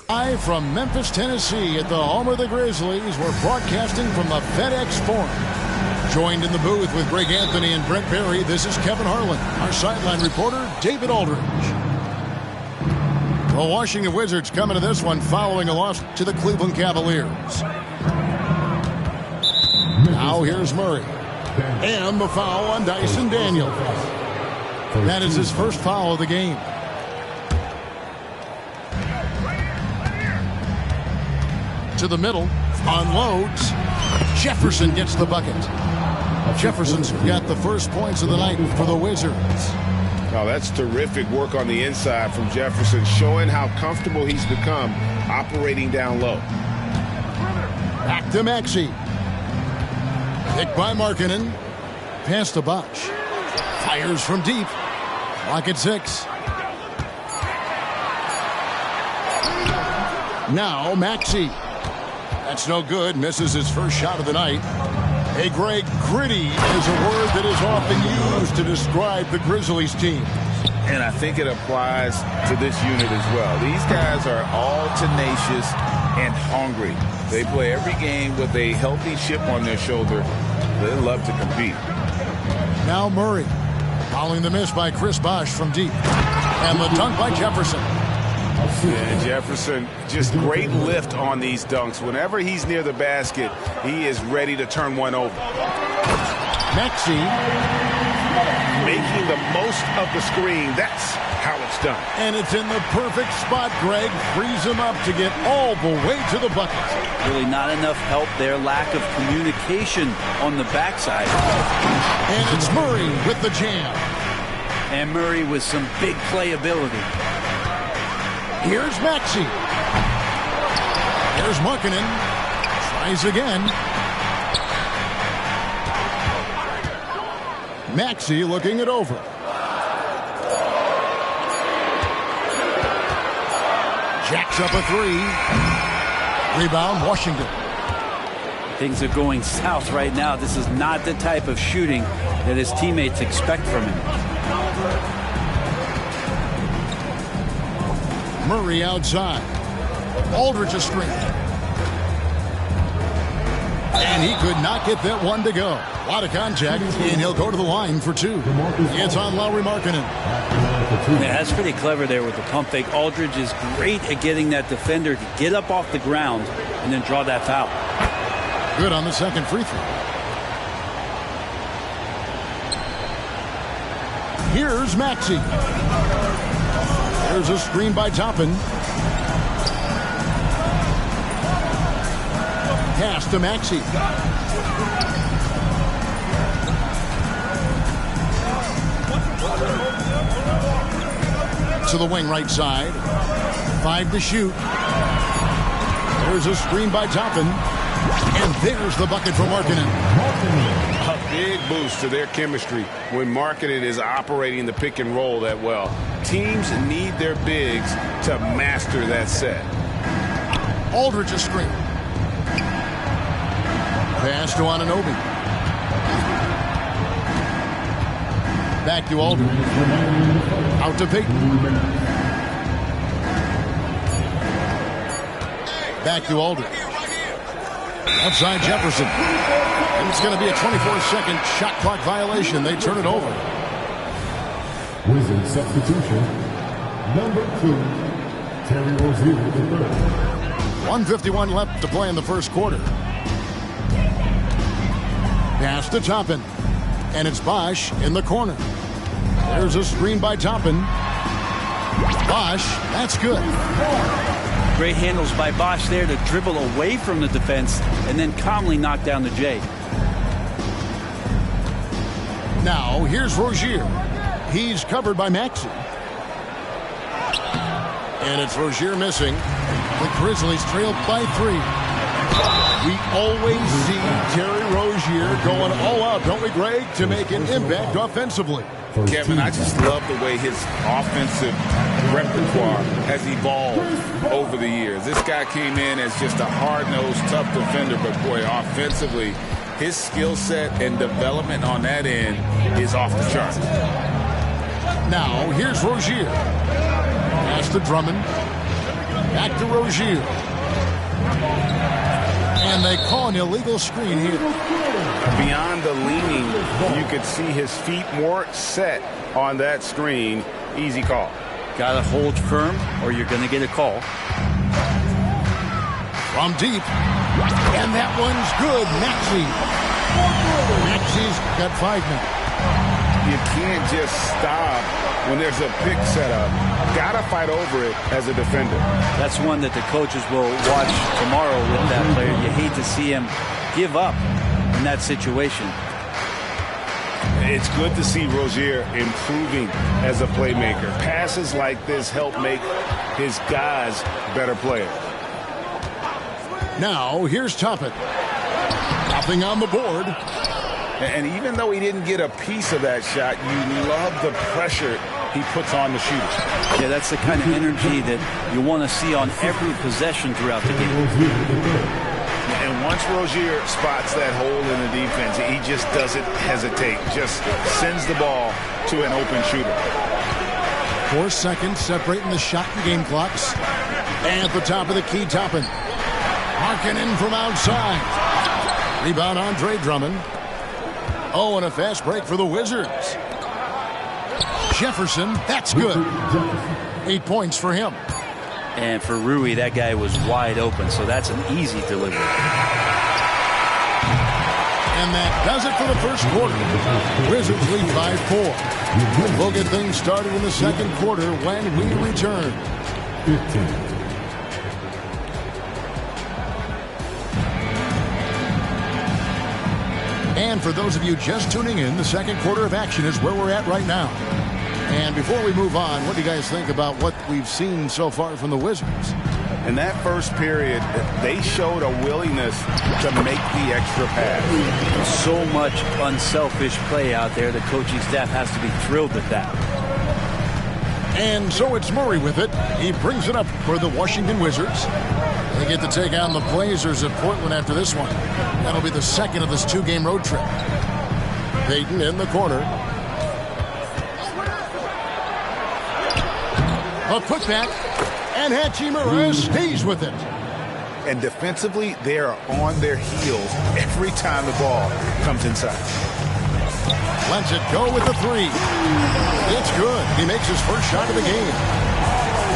Live from Memphis, Tennessee at the home of the Grizzlies, we're broadcasting from the FedEx Forum. Joined in the booth with Greg Anthony and Brent Barry, this is Kevin Harlan. Our sideline reporter, David Aldridge. The Washington Wizards coming to this one following a loss to the Cleveland Cavaliers. Now here's Murray. And the foul on Dyson Daniels. That is his first foul of the game. To the middle, unloads. Jefferson gets the bucket. Jefferson's got the first points of the night for the Wizards. Oh, that's terrific work on the inside from Jefferson, showing how comfortable he's become operating down low. Back to Maxey. Picked by Markkanen. Pass to Bosh. Fires from deep. Clock at 6. Now Maxey. That's no good. Misses his first shot of the night. Hey, Greg, gritty is a word that is often used to describe the Grizzlies team. And I think it applies to this unit as well. These guys are all tenacious and hungry. They play every game with a healthy chip on their shoulder. They love to compete. Now Murray. Following the miss by Chris Bosh from deep. And the dunk by Jefferson. Yeah, Jefferson, just great lift on these dunks. Whenever he's near the basket, he is ready to turn one over. Maxey making the most of the screen. That's how it's done. And it's in the perfect spot, Greg. Frees him up to get all the way to the bucket. Really not enough help there. Lack of communication on the backside. And it's Murray with the jam. And Murray with some big playability. Here's Maxey. There's Markkanen. Tries again. Maxey looking it over. Jacks up a three. Rebound, Washington. Things are going south right now. This is not the type of shooting that his teammates expect from him. Murray outside. Aldridge a screen. And he could not get that one to go. A lot of contact, and he'll go to the line for two. It's on Lauri Markkanen. Yeah, that's pretty clever there with the pump fake. Aldridge is great at getting that defender to get up off the ground and then draw that foul. Good on the second free throw. Here's Maxey. There's a screen by Toppin. Pass to Maxey. To the wing right side. 5 to shoot. There's a screen by Toppin. And there's the bucket for Markkanen. A big boost to their chemistry when Markkanen is operating the pick and roll that well. Teams need their bigs to master that set. Aldridge a screen. Pass to Anunoby. Back to Aldridge. Out to Payton. Back to Aldridge. Outside Jefferson. And it's going to be a 24-second shot clock violation. They turn it over. Wizard substitution. Number 2, Terry Rozier III. 1:51 left to play in the first quarter. Pass to Toppin. And it's Bosh in the corner. There's a screen by Toppin. Bosh, that's good. Great handles by Bosch there to dribble away from the defense and then calmly knock down the J. Now, here's Rozier. He's covered by Maxey. And it's Rozier missing. The Grizzlies trailed by 3. We always see Terry Rozier going all out, don't we, Greg, to make an impact offensively. Kevin, I just love the way his offensive repertoire has evolved over the years. This guy came in as just a hard-nosed, tough defender, but boy, offensively, his skill set and development on that end is off the charts. Now, here's Rozier. Pass to Drummond. Back to Rozier. And they call an illegal screen here. Beyond the leaning, you could see his feet more set on that screen. Easy call. Got to hold firm or you're going to get a call. From deep. And that one's good. Maxey. Maxey's got 5 now. You can't just stop when there's a pick set up. Got to fight over it as a defender. That's one that the coaches will watch tomorrow with that player. You hate to see him give up in that situation. It's good to see Rozier improving as a playmaker. Passes like this help make his guys better players. Now, here's Toppin. Nothing on the board. And even though he didn't get a piece of that shot, you love the pressure he puts on the shooter. Yeah, that's the kind of energy that you want to see on every possession throughout the game. And once Rozier spots that hole in the defense, he just doesn't hesitate. Just sends the ball to an open shooter. 4 seconds separating the shot and game clocks. And at the top of the key, Toppin. Markkanen from outside. Rebound, Andre Drummond. Oh, and a fast break for the Wizards. Jefferson, that's good. 8 points for him. And for Rui, that guy was wide open, so that's an easy delivery. And that does it for the first quarter. Wizards lead by 4. We'll get things started in the second quarter when we return. 15. And for those of you just tuning in, the second quarter of action is where we're at right now. And before we move on, what do you guys think about what we've seen so far from the Wizards? In that first period, they showed a willingness to make the extra pass. So much unselfish play out there. The coaching staff has to be thrilled with that. And so it's Murray with it. He brings it up for the Washington Wizards. They get to take on the Blazers at Portland after this one. That'll be the second of this 2-game road trip. Payton in the corner. A putback, and Hachimura stays with it. And defensively, they are on their heels every time the ball comes inside. Lets it go with the 3. It's good. He makes his first shot of the game.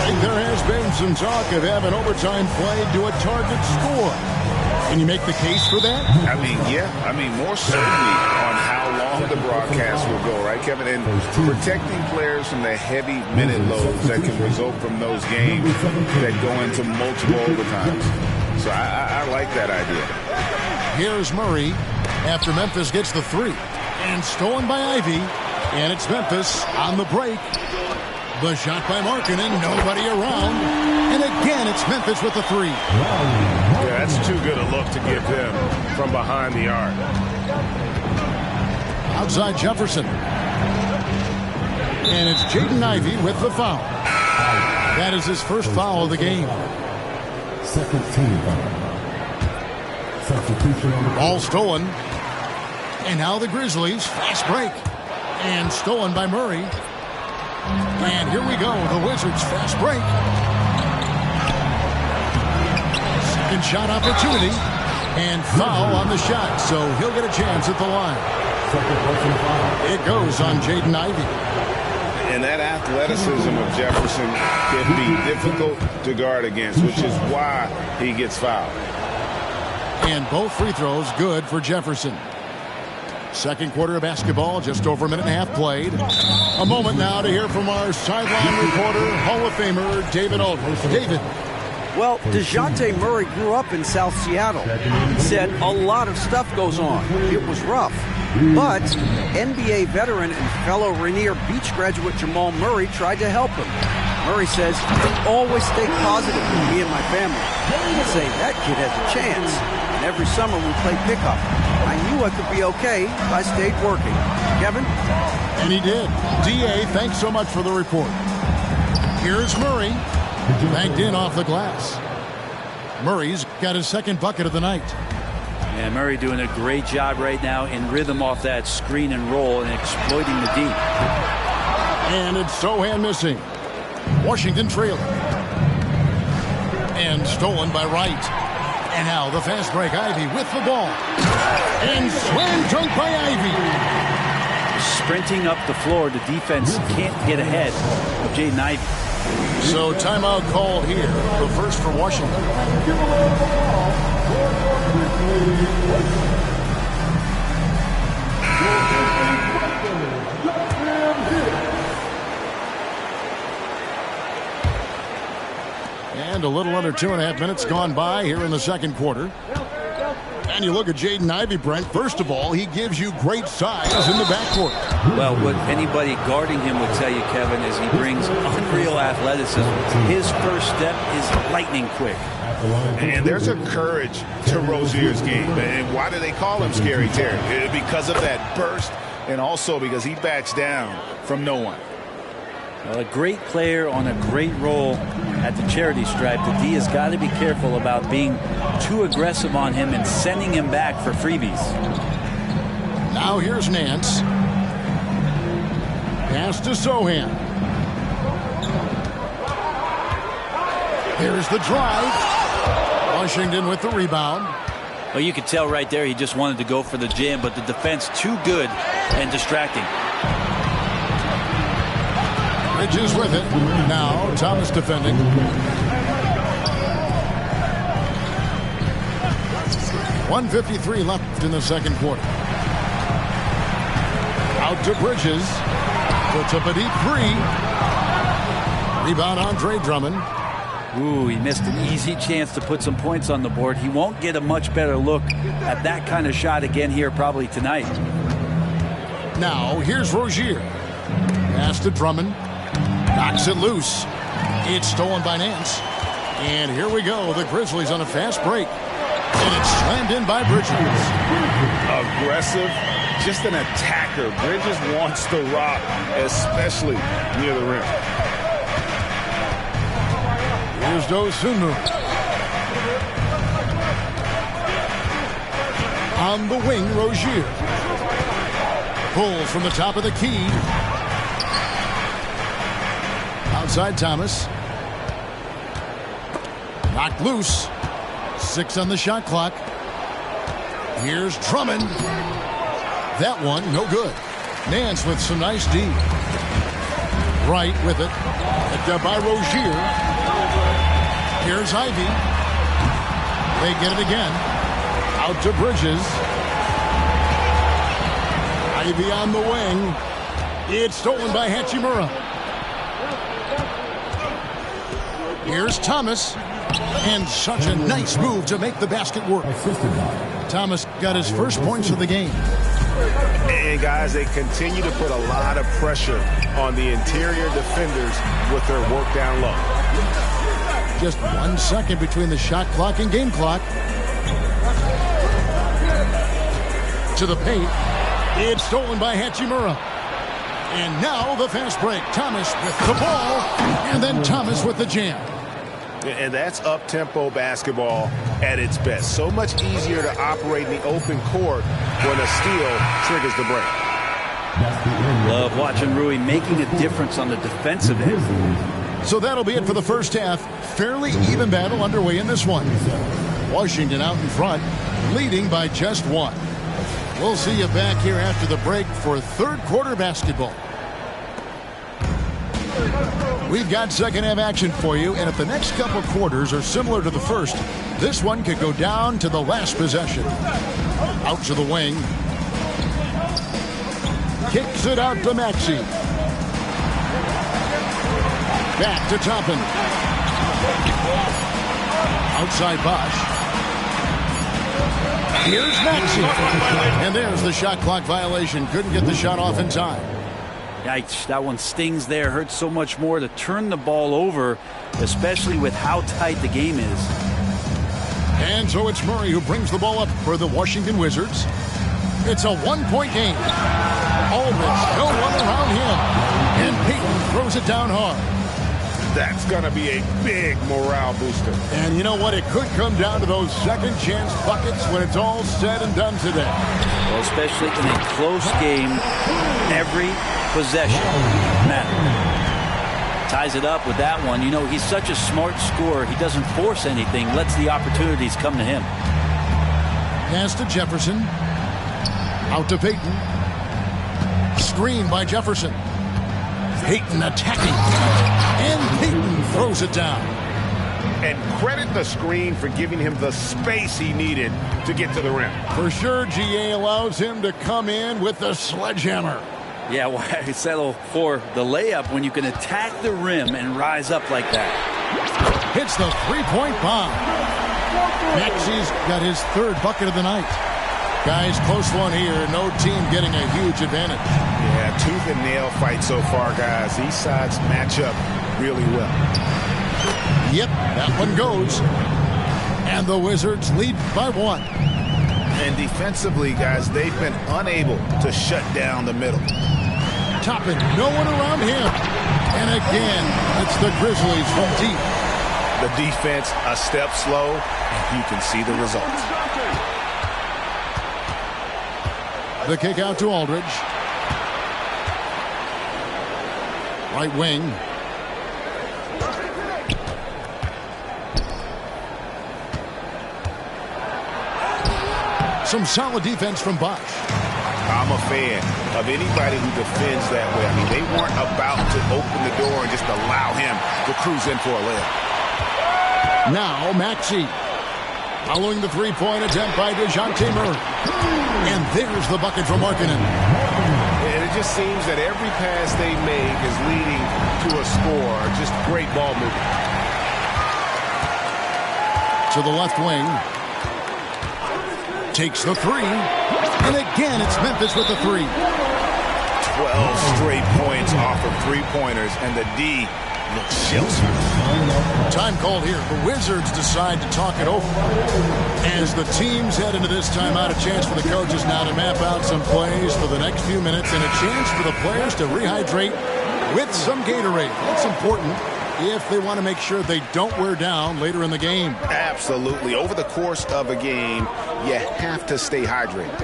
And there has been some talk of having overtime played to a target score. Can you make the case for that? I mean, yeah. I mean, more certainly on how long the broadcast will go, right, Kevin? And protecting players from the heavy minute loads that can result from those games that go into multiple overtimes. So I like that idea. Here's Murray after Memphis gets the 3. And stolen by Ivy. And it's Memphis on the break. The shot by Markkanen, nobody around. And again, it's Memphis with the 3. Yeah, that's too good a look to give them from behind the arc. Outside Jefferson. And it's Jaden Ivey with the foul. That is his first foul of the game. Second team foul. Substitution on the Ball stolen. And now the Grizzlies, fast break. And stolen by Murray. And here we go, the Wizards fast break. Second shot opportunity. And foul on the shot, so he'll get a chance at the line. It goes on Jaden Ivey. And that athleticism of Jefferson can be difficult to guard against, which is why he gets fouled. And both free throws good for Jefferson. Second quarter of basketball, just over a minute and a half played. A moment now to hear from our sideline reporter, Hall of Famer David Aldridge. David. Well, DeJounte Murray grew up in South Seattle. He said a lot of stuff goes on. It was rough. But NBA veteran and fellow Rainier Beach graduate Jamal Murray tried to help him. Murray says, always stay positive with me and my family. He'd say, that kid has a chance. And every summer we play pickup. I knew I could be okay if I stayed working. Kevin? And he did. D.A., thanks so much for the report. Here's Murray. Banked in off the glass. Murray's got his second bucket of the night. Yeah, Murray doing a great job right now in rhythm off that screen and roll and exploiting the deep. And it's Sochan missing. Washington trailing. And stolen by Wright. And now the fast break. Ivey with the ball. And slam dunk by Ivey. Sprinting up the floor, the defense can't get ahead of Jaden Ivey. So timeout called here. The first for Washington. And a little under 2.5 minutes gone by here in the second quarter. And you look at Jaden Ivey, Brent. First of all, he gives you great size in the backcourt. Well, what anybody guarding him would tell you, Kevin, is he brings unreal athleticism. His first step is lightning quick. And there's a courage to Rozier's game. And why do they call him Scary Terry? Because of that burst, and also because he backs down from no one. Well, a great player on a great role at the charity stripe. The D has got to be careful about being too aggressive on him and sending him back for freebies. Now here's Nance. Pass to Sochan. Here's the drive. Washington with the rebound. Well, you could tell right there he just wanted to go for the jam, but the defense too good and distracting. Bridges with it. Now Thomas defending. .153 left in the second quarter. Out to Bridges. Puts up a deep three. Rebound Andre Drummond. Ooh, he missed an easy chance to put some points on the board. He won't get a much better look at that kind of shot again here probably tonight. Now here's Rozier. Pass to Drummond. Knocks it loose. It's stolen by Nance. And here we go. The Grizzlies on a fast break. And it's slammed in by Bridges. Aggressive, just an attacker. Bridges wants the rock, especially near the rim. Here's Dosunmu. On the wing, Rozier. Pulls from the top of the key. Outside Thomas. Knocked loose. 6 on the shot clock. Here's Drummond. That one, no good. Nance with some nice D. Wright with it. Picked up by Rozier. Here's Ivey. They get it again. Out to Bridges. Ivey on the wing. It's stolen by Hachimura. Here's Thomas. And such a nice move to make the basket work. Thomas got his first points of the game. And guys, they continue to put a lot of pressure on the interior defenders with their work down low. Just 1 second between the shot clock and game clock. To the paint. It's stolen by Hachimura. And now the fast break. Thomas with the ball. And then Thomas with the jam. And that's up-tempo basketball at its best. So much easier to operate in the open court when a steal triggers the break. Love watching Rui making a difference on the defensive end. So that'll be it for the first half. Fairly even battle underway in this one. Washington out in front, leading by just 1. We'll see you back here after the break for third quarter basketball. We've got second half action for you, and if the next couple quarters are similar to the first, this one could go down to the last possession. Out to the wing. Kicks it out to Maxey. Back to Toppin. Outside Bosch. Here's Maxey. And there's the shot clock violation. Couldn't get the shot off in time. Yikes, that one stings there. Hurts so much more to turn the ball over, especially with how tight the game is. And so it's Murray who brings the ball up for the Washington Wizards. It's a one-point game. Aldridge, no one around him. And Payton throws it down hard. That's going to be a big morale booster. And you know what? It could come down to those second chance buckets when it's all said and done today. Well, especially in a close game, every possession matters. Ties it up with that one. You know, he's such a smart scorer. He doesn't force anything, lets the opportunities come to him. Pass to Jefferson. Out to Payton. Screen by Jefferson. Payton attacking. And Payton throws it down. And credit the screen for giving him the space he needed to get to the rim. For sure, GA allows him to come in with the sledgehammer. Yeah, why settle for the layup when you can attack the rim and rise up like that? Hits the three-point bomb. Maxey's got his third bucket of the night. Guys, close one here. No team getting a huge advantage. Yeah, tooth and nail fight so far, guys. These sides match up really well. Yep, that one goes. And the Wizards lead by one. And defensively, guys, they've been unable to shut down the middle. Toppin, no one around him. And again, it's the Grizzlies from deep. The defense a step slow, and you can see the results. The kick out to Aldridge. Right wing. Some solid defense from Bosch. I'm a fan of anybody who defends that way. I mean, they weren't about to open the door and just allow him to cruise in for a layup. Now Maxey. Following the three-point attempt by DeJounte Murray. And there's the bucket from Markkanen. And it just seems that every pass they make is leading to a score. Just great ball movement. To the left wing. Takes the three. And again, it's Memphis with the three. 12 straight points off of three-pointers, and the D looks sheltered. Time called here. The Wizards decide to talk it over. As the teams head into this timeout, a chance for the coaches now to map out some plays for the next few minutes and a chance for the players to rehydrate with some Gatorade. That's important if they want to make sure they don't wear down later in the game. Absolutely. Over the course of a game, you have to stay hydrated.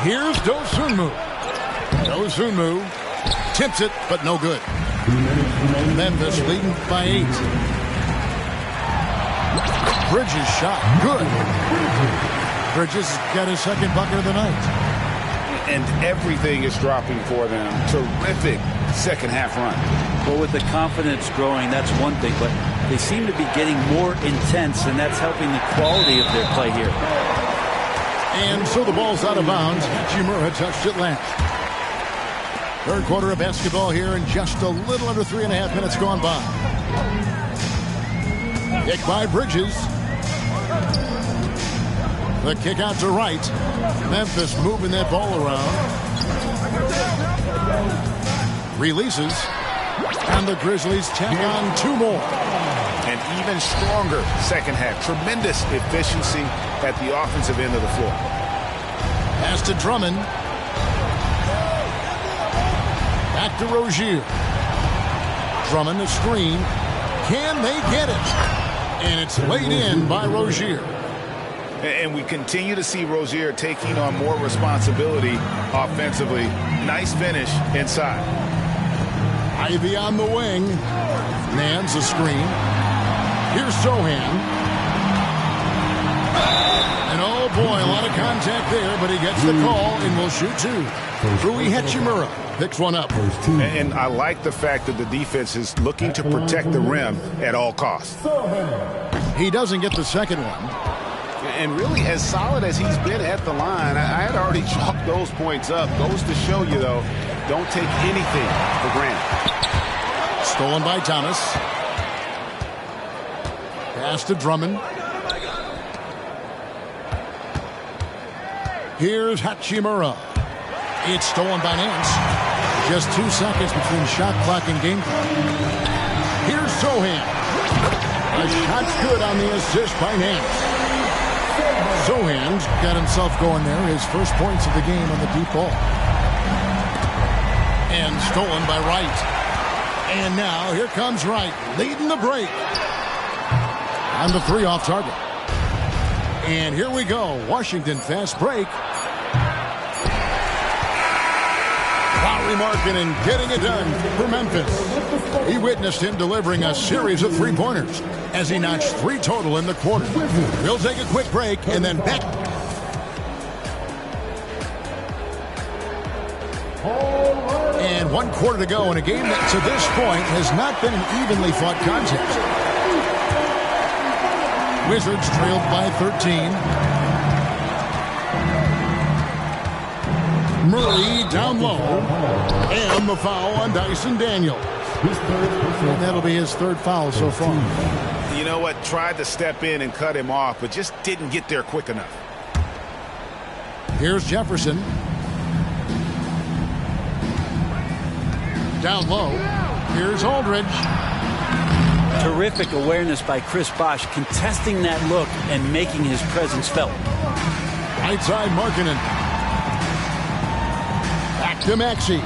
Here's Dosunmu. Dosunmu tips it, but no good. Memphis leading by 8. Bridges shot. Good. Bridges got his second bucket of the night. And everything is dropping for them. Terrific second half run. Well, with the confidence growing, that's one thing, but they seem to be getting more intense, and that's helping the quality of their play here. And so the ball's out of bounds. Hachimura touched it last. Third quarter of basketball here, and just a little under 3.5 minutes gone by. Kick by Bridges. The kick out to right. Memphis moving that ball around. Releases. And the Grizzlies tack on 2 more. An even stronger second half. Tremendous efficiency at the offensive end of the floor. Pass to Drummond. Back to Rozier. Drummond a screen. Can they get it? And it's laid in by Rozier. And we continue to see Rozier taking on more responsibility offensively. Nice finish inside. Ivy on the wing. Nance a screen. Here's Sohan. And oh boy, a lot of contact there, but he gets the call and will shoot 2. Rui Hachimura picks one up. And I like the fact that the defense is looking to protect the rim at all costs. He doesn't get the second one. And really, as solid as he's been at the line, I had already chalked those points up. Goes to show you, though, don't take anything for granted. Stolen by Thomas. Pass to Drummond. Here's Hachimura. It's stolen by Nance. Just 2 seconds between shot clock and game clock. Here's Sohan. A shot's good on the assist by Nance. Sohan's got himself going there. His first points of the game on the deep ball. And stolen by Wright. And now here comes Wright, leading the break. On the 3 off target. And here we go. Washington fast break. Lauri Markkanen getting it done for Memphis. He witnessed him delivering a series of three-pointers as he notched 3 total in the quarter. We'll take a quick break and then back. And 1 quarter to go in a game that to this point has not been an evenly fought contest. Wizards trailed by 13. Murray down low. And the foul on Dyson Daniels. And that'll be his 3rd foul so far. You know what? Tried to step in and cut him off, but just didn't get there quick enough. Here's Jefferson. Down low. Here's Aldridge. Terrific awareness by Chris Bosh, contesting that look and making his presence felt. Right side Markkanen. Back to Maxey.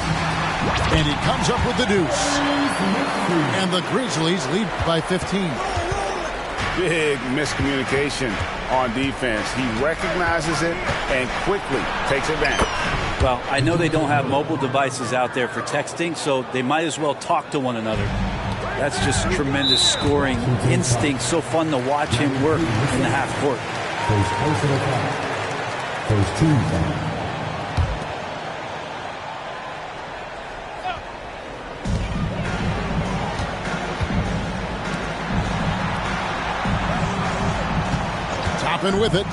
And he comes up with the deuce. And the Grizzlies lead by 15. Big miscommunication on defense. He recognizes it and quickly takes advantage. Well, I know they don't have mobile devices out there for texting, so they might as well talk to one another. That's just tremendous scoring instinct. So fun to watch him work in the half court. First team foul. Toppin with it.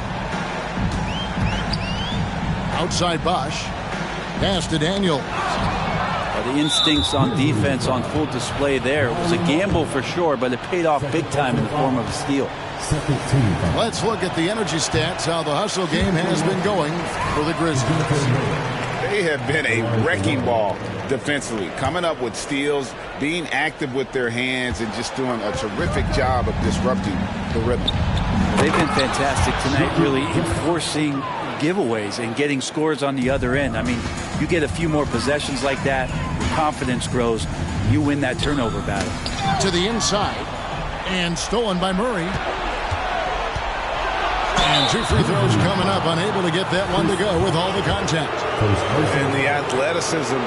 Outside Bosh. Pass to Daniels. The instincts on defense on full display there. It was a gamble for sure, but it paid off big time in the form of a steal. Second team foul. Let's look at the energy stats, how the hustle game has been going for the Grizzlies. They have been a wrecking ball defensively, coming up with steals, being active with their hands, and just doing a terrific job of disrupting the rhythm. They've been fantastic tonight, really enforcing giveaways and getting scores on the other end. I mean, you get a few more possessions like that, your confidence grows, you win that turnover battle. To the inside, and stolen by Murray. And 2 free throws coming up, unable to get that one to go with all the contact. And the athleticism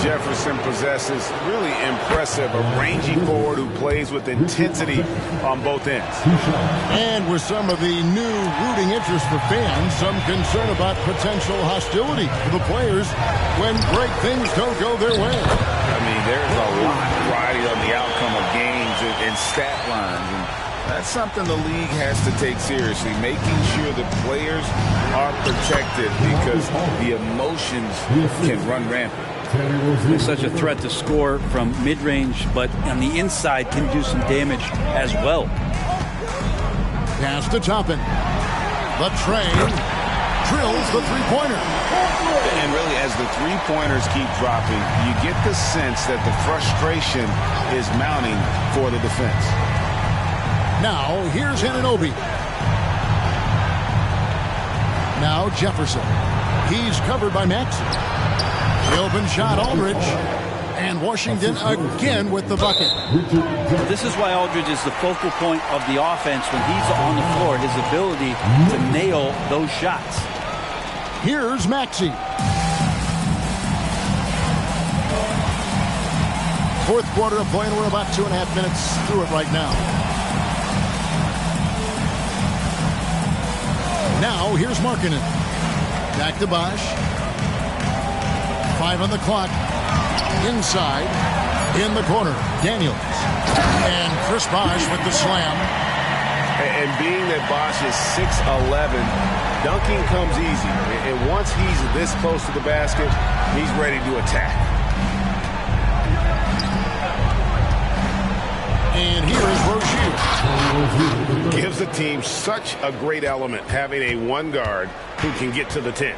Jefferson possesses, really impressive. A rangy forward who plays with intensity on both ends. And with some of the new rooting interest for fans, some concern about potential hostility for the players when great things don't go their way. I mean, there's a lot riding on the outcome of games and stat lines. And that's something the league has to take seriously, making sure the players are protected because the emotions can run rampant. He's such a threat to score from mid-range, but on the inside can do some damage as well. Pass to Toppin. The train drills the three-pointer. And really, as the three-pointers keep dropping, you get the sense that the frustration is mounting for the defense. Now, here's Anunoby. Now, Jefferson. He's covered by Maxey. The open shot, Aldridge. And Washington again with the bucket. This is why Aldridge is the focal point of the offense when he's on the floor. His ability to nail those shots. Here's Maxey. Fourth quarter of play, and we're about 2.5 minutes through it right now. Now, here's Markkanen. Back to Bosh. 5 on the clock. Inside. In the corner. Daniels. And Chris Bosh with the slam. And being that Bosh is 6'11", dunking comes easy. And once he's this close to the basket, he's ready to attack. And here is Rozier. Gives the team such a great element having a one guard who can get to the 10.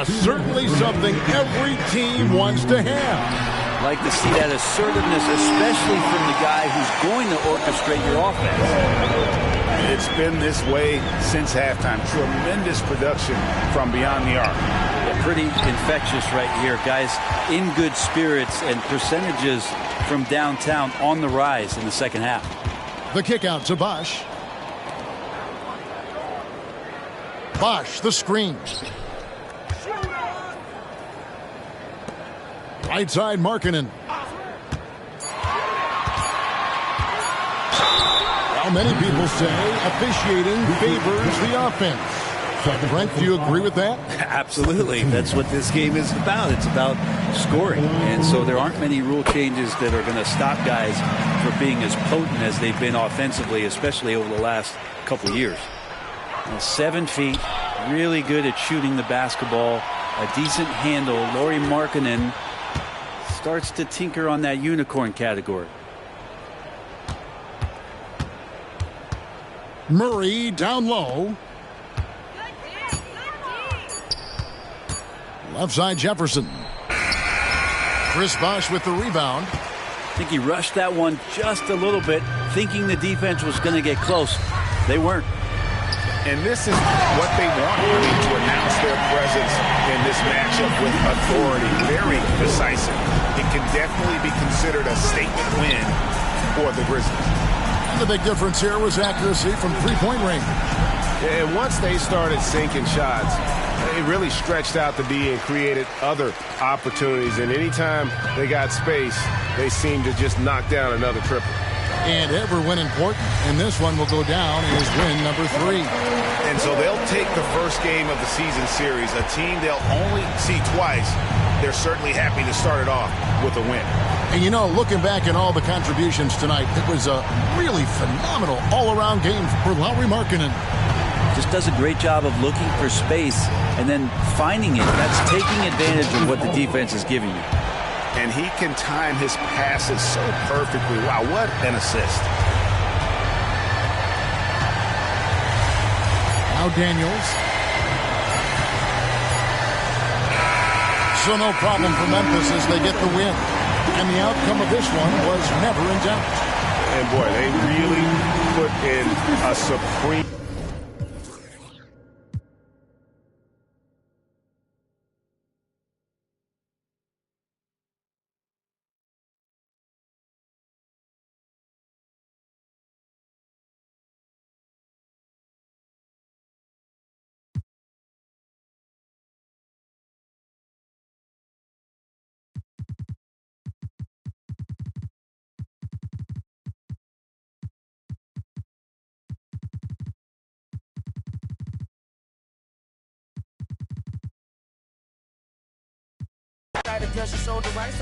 Certainly something every team wants to have. Like to see that assertiveness, especially from the guy who's going to orchestrate your offense. It's been this way since halftime. Tremendous production from beyond the arc. Yeah, pretty infectious right here. Guys in good spirits and percentages from downtown on the rise in the second half. The kick out to Bosch. Bosch, the screen. Right side, Markkanen. Well, many people say officiating favors the offense. Brent, do you agree with that? Absolutely. That's what this game is about. It's about scoring. And so there aren't many rule changes that are going to stop guys from being as potent as they've been offensively, especially over the last couple of years. 7 feet, really good at shooting the basketball, a decent handle. Lauri Markkanen starts to tinker on that unicorn category. Murray down low. Left side, Jefferson. Chris Bosch with the rebound. I think he rushed that one just a little bit, thinking the defense was going to get close. They weren't. And this is what they want, to announce their presence in this matchup with authority. Very decisive. It can definitely be considered a statement win for the Grizzlies. And the big difference here was accuracy from three-point range. And once they started sinking shots, they really stretched out the D and created other opportunities. And anytime they got space, they seemed to just knock down another triple. And every win important, and this one will go down as win number 3. And so they'll take the first game of the season series, a team they'll only see twice. They're certainly happy to start it off with a win. And you know, looking back at all the contributions tonight, it was a really phenomenal all-around game for Lauri Markkanen. Just does a great job of looking for space and then finding it. That's taking advantage of what the defense is giving you. And he can time his passes so perfectly. Wow, what an assist. Now Daniels. So no problem for Memphis as they get the win. And the outcome of this one was never in doubt. And boy, they really put in a supreme... Adjust your shoulder right, so